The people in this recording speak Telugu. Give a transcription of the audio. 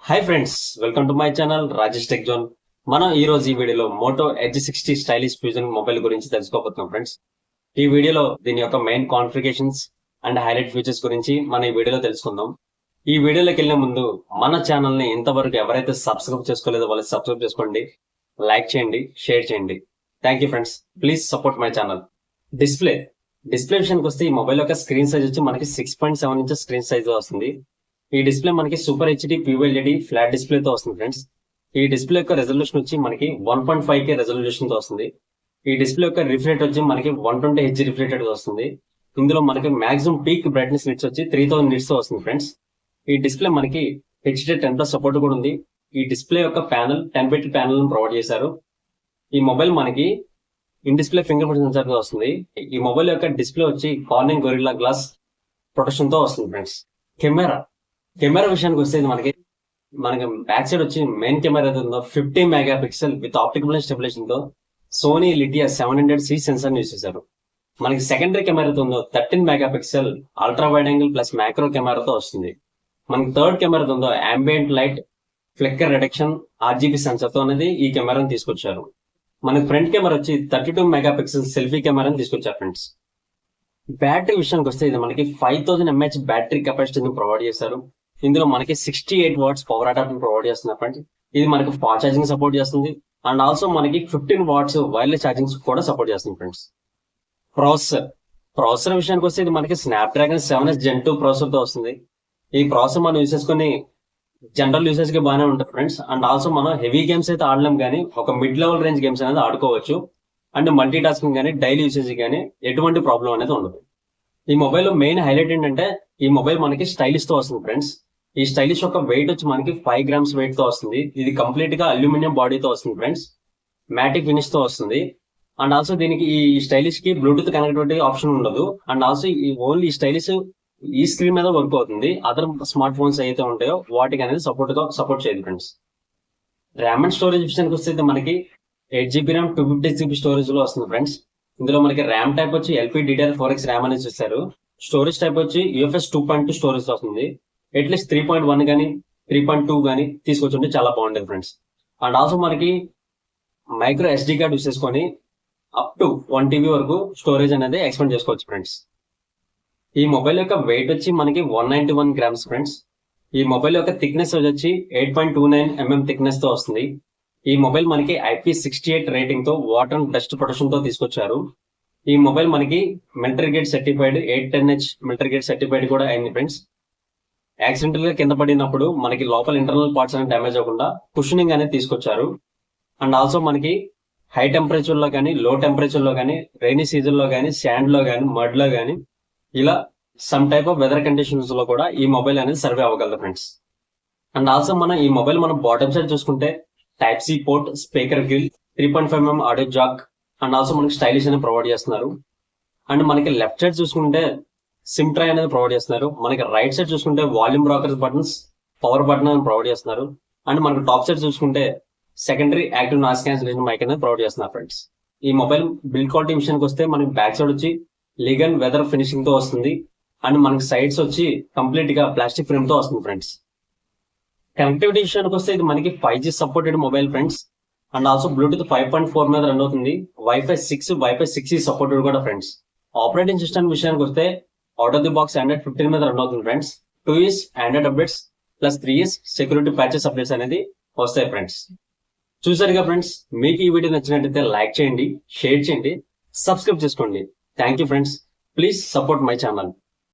Hi friends, welcome to my channel Rajesh tech zone. మనం ఈ రోజు ఈ వీడియోలో Moto Edge 60 stylish fusion mobile గురించి తెలుసుకోబోతున్నాం ఫ్రెండ్స్. ఈ వీడియోలో దీని యొక్క main configurations and highlight features గురించి మనం ఈ వీడియోలో తెలుసుకుందాం. ఈ వీడియోలోకి వెళ్ళే ముందు మన ఛానల్ ని ఇంతవరకు ఎవరైతే సబ్స్క్రైబ్ చేసుకోలేదో వాళ్ళు సబ్స్క్రైబ్ చేసుకోండి, లైక్ చేయండి, షేర్ చేయండి. Thank you friends. Please support my channel. Display విషయానికి వస్తే ఈ మొబైల్ యొక్క స్క్రీన్ సైజ్ వచ్చి మనకి 6.7 ఇంచెస్ స్క్రీన్ సైజ్ వస్తుంది. ఈ డిస్ప్లే మనకి super HD QLED flat display తో వస్తుంది ఫ్రెండ్స్. ఈ డిస్ప్లే యొక్క రెజల్యూషన్ వచ్చి మనకి 1.5K రెజల్యూషన్ తో వస్తుంది. ఈ డిస్ప్లే యొక్క రిఫ్రెష్ వచ్చి మనకి 120Hz రిఫ్రెష్ వస్తుంది. ఇందులో మనకి మాక్సిమం పీక్ బ్రైట్నెస్ నిట్స్ వచ్చి 3000 నిట్స్ తో వస్తుంది ఫ్రెండ్స్. ఈ డిస్ప్లే మనకి HD10+ సపోర్ట్ కూడా ఉంది. ఈ డిస్ప్లే యొక్క ప్యానల్ 10 ప్యానల్ ప్రొవైడ్ చేశారు. ఈ మొబైల్ మనకి in display finger print censor తో వస్తుంది. ఈ మొబైల్ యొక్క డిస్ప్లే వచ్చి కార్నింగ్ గొరిల్లా గ్లాస్ ప్రొటెక్షన్ తో వస్తుంది ఫ్రెండ్స్. కెమెరా విషయానికి వస్తే మనకి బ్యాక్ సైడ్ వచ్చి మెయిన్ కెమెరా ఏదైతే ఉందో 50 మెగాపిక్సెల్ విత్ ఆప్టికల్ స్టెబిలైజేషన్ తో Sony Lytia 700C sensor use చేశారు. మనకి సెకండరీ కెమెరా ఉందో 13 megapixel ultra wide angle plus macro కెమెరాతో వస్తుంది. మనకి థర్డ్ కెమెరా ఉందో ambient light flicker reduction RGB sensor తో అనేది ఈ కెమెరాని తీసుకొచ్చారు. మనకి ఫ్రంట్ కెమెరా వచ్చి 32 మెగాపిక్సెల్ సెల్ఫీ కెమెరాని తీసుకొచ్చారు ఫ్రెండ్స్. బ్యాటరీ విషయానికి వస్తే ఇది మనకి 5000 mAh బ్యాటరీ కెపాసిటీని ప్రొవైడ్ చేశారు. ఇందులో మనకి 68 వాట్స్ పవర్ అడాప్టర్ ప్రొవైడ్ చేస్తున్నారు ఫ్రెండ్స్. ఇది మనకి ఫాస్ట్ ఛార్జింగ్ సపోర్ట్ చేస్తుంది అండ్ ఆల్సో మనకి 15 వాట్స్ వైర్లెస్ ఛార్జింగ్ కూడా సపోర్ట్ చేస్తుంది ఫ్రెండ్స్. ప్రాసెసర్ విషయానికి వస్తే ఇది మనకి స్నాప్డ్రాగన్ 7S Gen 2 ప్రాసెసర్ తో వస్తుంది. ఈ ప్రాసెసర్ మనం యూజ్ చేసుకుని జనరల్ యూసేజ్ కి బాగానే ఉంటుంది ఫ్రెండ్స్. అండ్ ఆల్సో మనం హెవీ గేమ్స్ అయితే ఆడలేం కానీ ఒక మిడ్ లెవెల్ రేంజ్ గేమ్స్ అనేది ఆడుకోవచ్చు. అండ్ మల్టీ టాస్కింగ్ కానీ డైలీ యూసేజ్ కానీ ఎటువంటి ప్రాబ్లం అనేది ఉండదు. ఈ మొబైల్ మెయిన్ హైలైట్ ఏంటంటే ఈ మొబైల్ మనకి స్టైలిష్ తో వస్తుంది ఫ్రెండ్స్. ఈ స్టైలిష్ యొక్క వెయిట్ వచ్చి మనకి 5 grams వెయిట్ తో వస్తుంది. ఇది కంప్లీట్ గా అల్యూమినియం బాడీతో వస్తుంది ఫ్రెండ్స్. మ్యాటిక్ ఫినిష్ తో వస్తుంది. అండ్ ఆల్సో దీనికి ఈ స్టైలిష్ కి బ్లూటూత్ కనెక్టివిటీ ఆప్షన్ ఉండదు. అండ్ ఆల్సో ఈ ఓన్లీ స్టైలిష్ ఈ స్క్రీన్ మీద వర్క్ అవుతుంది. అదర్ స్మార్ట్ ఫోన్స్ అయితే ఉంటాయో వాటికి అనేది సపోర్ట్ చేయదు ఫ్రెండ్స్. ర్యామ్ అండ్ స్టోరేజ్ విషయానికి వస్తే మనకి 8GB ర్యామ్ 256GB స్టోరేజ్ లో వస్తుంది ఫ్రెండ్స్. ఇందులో మనకి ర్యామ్ టైప్ వచ్చి LPDDR4X ర్యామ్ అనేది చూస్తారు. స్టోరేజ్ టైప్ వచ్చి UFS 2.2 స్టోరేజ్ వస్తుంది. అట్లీస్ట్ 3.1 కానీ 3.2 కానీ తీసుకొచ్చుంటే చాలా బాగుంటుంది ఫ్రెండ్స్. అండ్ ఆల్సో మనకి మైక్రో SD కార్డ్ యూస్ చేసుకొని అప్ టు 1 TB వరకు స్టోరేజ్ అనేది ఎక్స్పెండ్ చేసుకోవచ్చు ఫ్రెండ్స్. ఈ మొబైల్ యొక్క వెయిట్ వచ్చి మనకి 191 grams ఫ్రెండ్స్. ఈ మొబైల్ యొక్క థిక్నెస్ వచ్చి 8.29 mm థిక్నెస్ తో వస్తుంది. ఈ మొబైల్ మనకి IP68 రేటింగ్ తో వాటర్ అండ్ డస్ట్ ప్రొటెక్షన్ తో తీసుకొచ్చారు. ఈ మొబైల్ మనకి military gate certified 810H military gate certified కూడా అయింది ఫ్రెండ్స్. యాక్సిడెంటల్ గా కింద పడినప్పుడు మనకి లోపల ఇంటర్నల్ పార్ట్స్ అనేది డ్యామేజ్ అవ్వకుండా కుషనింగ్ అనేది తీసుకొచ్చారు. అండ్ ఆల్సో మనకి హై టెంపరేచర్ లో కానీ లో టెంపరేచర్ లో కానీ రైనీ సీజన్ లో కానీ శాండ్ లో కానీ మడ్ లో కానీ ఇలా some type of weather conditions లో కూడా ఈ మొబైల్ అనేది సర్వే అవ్వగలదు ఫ్రెండ్స్. అండ్ ఆల్సో మనం ఈ మొబైల్ మనం బాటమ్ సైడ్ చూసుకుంటే Type-C port, speaker grill, 3.5mm audio jack and also మనకి స్టైలిష్ అనేది ప్రొవైడ్ చేస్తున్నారు. అండ్ మనకి లెఫ్ట్ సైడ్ చూసుకుంటే సిమ్ ట్రై అనేది ప్రొవైడ్ చేస్తున్నారు. మనకి రైట్ సైడ్ చూసుకుంటే volume rockers buttons, power button అని ప్రొవైడ్ చేస్తున్నారు. అండ్ మనకి టాప్ సైడ్ చూసుకుంటే secondary active noise cancellation mic అనేది ప్రొవైడ్ చేస్తున్నారు ఫ్రెండ్స్. ఈ మొబైల్ బిల్డ్ క్వాలిటీ విషయానికి వస్తే మనకి బ్యాక్ సైడ్ వచ్చి లిగన్ వెదర్ ఫినిషింగ్ తో వస్తుంది. అండ్ మనకి సైడ్స్ వచ్చి కంప్లీట్ గా ప్లాస్టిక్ ఫ్రేమ్ తో వస్తుంది ఫ్రెండ్స్. కనెక్టివిటీ విషయానికి వస్తే ఇది మనకి 5G supported mobile friends. And also Bluetooth 5.4 మీద రన్ అవుతుంది. Wi-Fi 6E సపోర్టెడ్ కూడా ఫ్రెండ్స్. ఆపరేటింగ్ సిస్టమ్ విషయానికి వస్తే out of the box Android 15 మీద రన్ అవుతుంది friends. 2 years Android updates plus 3 years security patches updates అనేది వస్తాయి ఫ్రెండ్స్. చూసారుగా ఫ్రెండ్స్, మీకు ఈ వీడియో నచ్చినట్లయితే లైక్ చేయండి, షేర్ చేయండి, సబ్స్క్రైబ్ చేసుకోండి. Thank you friends. Please support my channel.